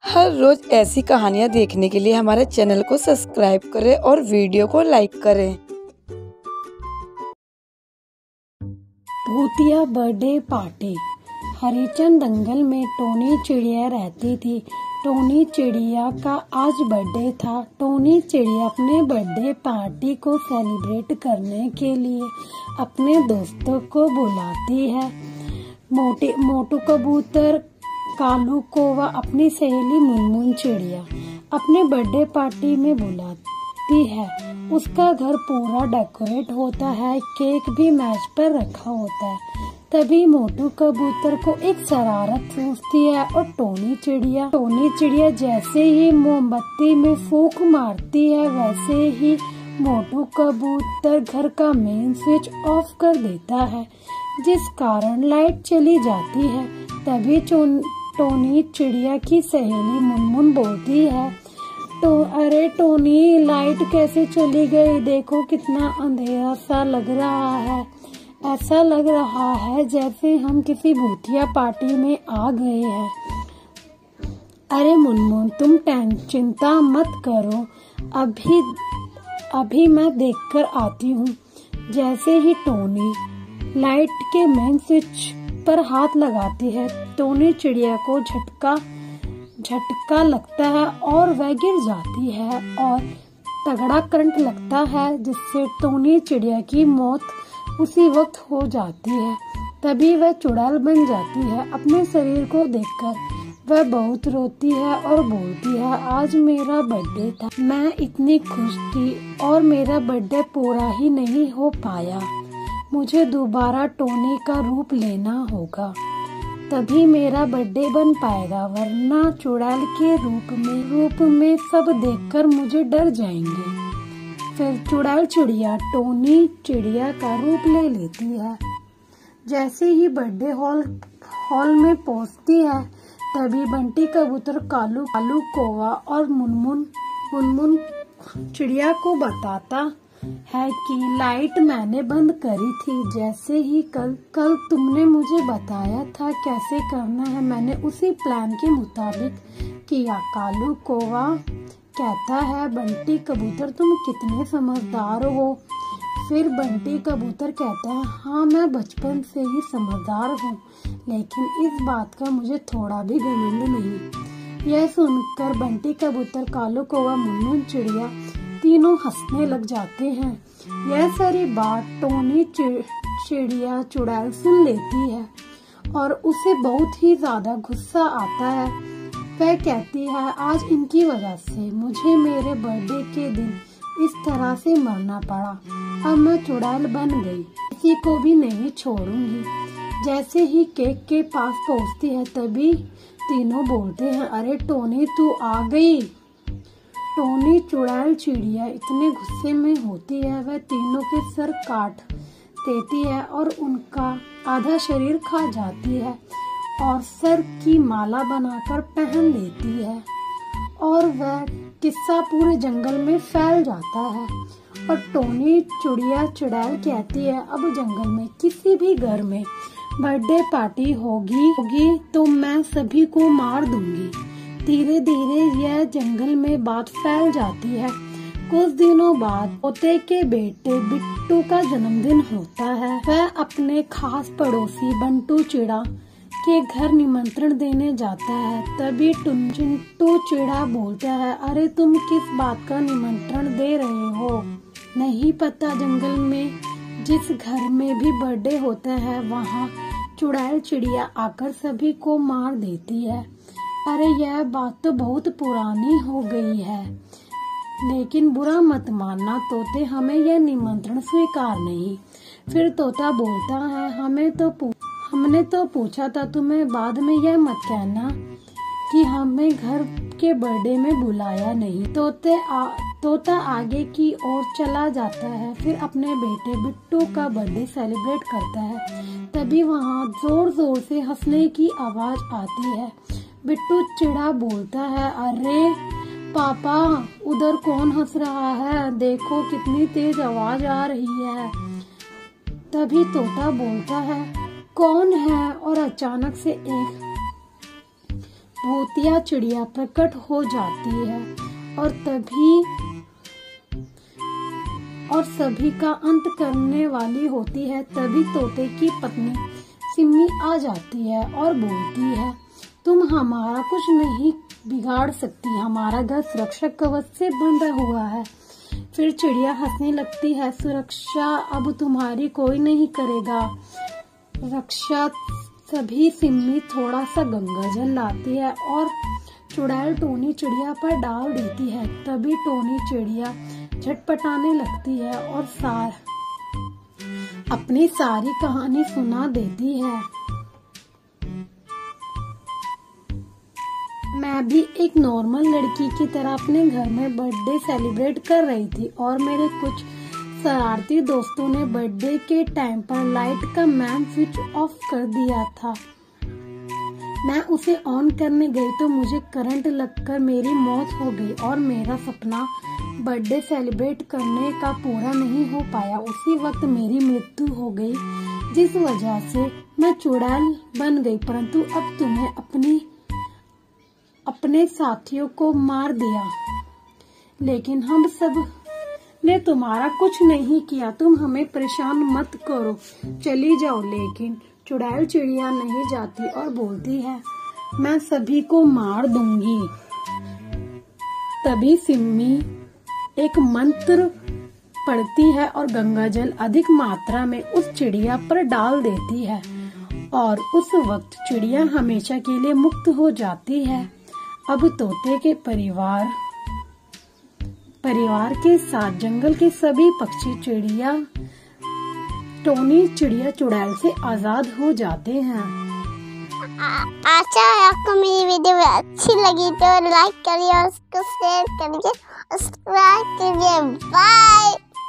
हर रोज ऐसी कहानियाँ देखने के लिए हमारे चैनल को सब्सक्राइब करें और वीडियो को लाइक करें। भूतिया बर्थडे पार्टी। हरिचंद दंगल में टोनी चिड़िया रहती थी। टोनी चिड़िया का आज बर्थडे था। टोनी चिड़िया अपने बर्थडे पार्टी को सेलिब्रेट करने के लिए अपने दोस्तों को बुलाती है। मोटू कबूतर, कालू कौवा अपनी सहेली मुनमुन चिड़िया अपने बर्थडे पार्टी में बुलाती है। उसका घर पूरा डेकोरेट होता है, केक भी मेज पर रखा होता है। तभी मोटू कबूतर को एक शरारत सूझती है और टोनी चिड़िया जैसे ही मोमबत्ती में फूंक मारती है, वैसे ही मोटू कबूतर घर का मेन स्विच ऑफ कर देता है, जिस कारण लाइट चली जाती है। तभी टोनी चिड़िया की सहेली मुनमुन बोलती है, अरे टोनी, लाइट कैसे चली गई? देखो कितना अंधेरा सा लग रहा है। ऐसा लग रहा है जैसे हम किसी भूतिया पार्टी में आ गए हैं। अरे मुनमुन, तुम चिंता मत करो, अभी मैं देखकर आती हूँ। जैसे ही टोनी लाइट के मेन स्विच पर हाथ लगाती है, टोनी चिड़िया को झटका लगता है और वह गिर जाती है और तगड़ा करंट लगता है, जिससे टोनी चिड़िया की मौत उसी वक्त हो जाती है। तभी वह चुड़ैल बन जाती है। अपने शरीर को देखकर वह बहुत रोती है और बोलती है, आज मेरा बर्थडे था, मैं इतनी खुश थी और मेरा बर्थडे पूरा ही नहीं हो पाया। मुझे दोबारा टोनी का रूप लेना होगा, तभी मेरा बर्थडे बन पाएगा, वरना चुड़ैल के रूप में सब देखकर मुझे डर जाएंगे। फिर चुड़ैल चिड़िया टोनी चिड़िया का रूप ले लेती है। जैसे ही बर्थडे हॉल में पहुंचती है, तभी बंटी कबूतर, कालू कौवा और मुनमुन चिड़िया को बताता है कि लाइट मैंने बंद करी थी, जैसे ही कल तुमने मुझे बताया था कैसे करना है, मैंने उसी प्लान के मुताबिक किया। कालू कौवा कहता है, बंटी कबूतर तुम कितने समझदार हो। फिर बंटी कबूतर कहता है, हाँ मैं बचपन से ही समझदार हूँ, लेकिन इस बात का मुझे थोड़ा भी घमंड नहीं। यह सुनकर बंटी कबूतर, कालू कौवा, मुनमुन चिड़िया तीनों हंसने लग जाते हैं। यह सारी बात टोनी चिड़िया चुड़ैल सुन लेती है और उसे बहुत ही ज्यादा गुस्सा आता है। वह कहती है, आज इनकी वजह से मुझे मेरे बर्थडे के दिन इस तरह से मरना पड़ा। अब मैं चुड़ैल बन गई, किसी को भी नहीं छोड़ूंगी। जैसे ही केक के पास पहुंचती है, तभी तीनों बोलते हैं, अरे टोनी, तू आ गई। टोनी चुड़ैल चिड़िया इतने गुस्से में होती है, वह तीनों के सर काट देती है और उनका आधा शरीर खा जाती है और सर की माला बनाकर पहन लेती है। और वह किस्सा पूरे जंगल में फैल जाता है और टोनी चिड़िया चुड़ैल कहती है, अब जंगल में किसी भी घर में बर्थडे पार्टी होगी तो मैं सभी को मार दूंगी। धीरे धीरे यह जंगल में बात फैल जाती है। कुछ दिनों बाद तोते के बेटे बिट्टू का जन्मदिन होता है। वह अपने खास पड़ोसी बंटू चिड़ा के घर निमंत्रण देने जाता है। तभी चिंटू चिड़ा बोलता है, अरे तुम किस बात का निमंत्रण दे रहे हो? नहीं पता? जंगल में जिस घर में भी बर्थडे होता है, वहाँ चुड़ैल चिड़िया आकर सभी को मार देती है। अरे यह बात तो बहुत पुरानी हो गई है, लेकिन बुरा मत मानना तोते, हमें यह निमंत्रण स्वीकार नहीं। फिर तोता बोलता है, हमने तो पूछा था तुम्हें, बाद में यह मत कहना कि हमें घर के बर्थडे में बुलाया नहीं। तोता आगे की ओर चला जाता है, फिर अपने बेटे बिट्टू का बर्थडे सेलिब्रेट करता है। तभी वहाँ जोर जोर से हंसने की आवाज आती है। बिट्टू चिड़ा बोलता है, अरे पापा, उधर कौन हंस रहा है? देखो कितनी तेज आवाज आ रही है। तभी तोता बोलता है, कौन है? और अचानक से एक भूतिया चिड़िया प्रकट हो जाती है और सभी का अंत करने वाली होती है। तभी तोते की पत्नी सिम्मी आ जाती है और बोलती है, तुम हमारा कुछ नहीं बिगाड़ सकती, हमारा घर सुरक्षा कवच से बंधा हुआ है। फिर चिड़िया हंसने लगती है, सुरक्षा अब तुम्हारी कोई नहीं करेगा। रक्षा सभी सिम्मी थोड़ा सा गंगाजल लाती है और चुड़ैल टोनी चिड़िया पर डाल देती है। तभी टोनी चिड़िया झटपटाने लगती है और अपनी सारी कहानी सुना देती है। मैं भी एक नॉर्मल लड़की की तरह अपने घर में बर्थडे सेलिब्रेट कर रही थी और मेरे कुछ शरारती दोस्तों ने बर्थडे के टाइम पर लाइट का मेन स्विच ऑफ कर दिया था। मैं उसे ऑन करने गई तो मुझे करंट लगकर मेरी मौत हो गई और मेरा सपना बर्थडे सेलिब्रेट करने का पूरा नहीं हो पाया। उसी वक्त मेरी मृत्यु हो गई, जिस वजह से मैं चुड़ैल बन गई। परंतु अब तुम्हें अपने साथियों को मार दिया, लेकिन हम सब ने तुम्हारा कुछ नहीं किया। तुम हमें परेशान मत करो, चली जाओ। लेकिन चुड़ैल चिड़िया नहीं जाती और बोलती है, मैं सभी को मार दूंगी। तभी सिम्मी एक मंत्र पढ़ती है और गंगाजल अधिक मात्रा में उस चिड़िया पर डाल देती है और उस वक्त चिड़िया हमेशा के लिए मुक्त हो जाती है। अब तोते के परिवार के साथ जंगल के सभी पक्षी टोनी चिड़िया चुड़ैल से आजाद हो जाते हैं। अच्छा, आपको मेरी वीडियो अच्छी लगी तो लाइक करिए और उसको शेयर करिए, सब्सक्राइब करिए। बाय।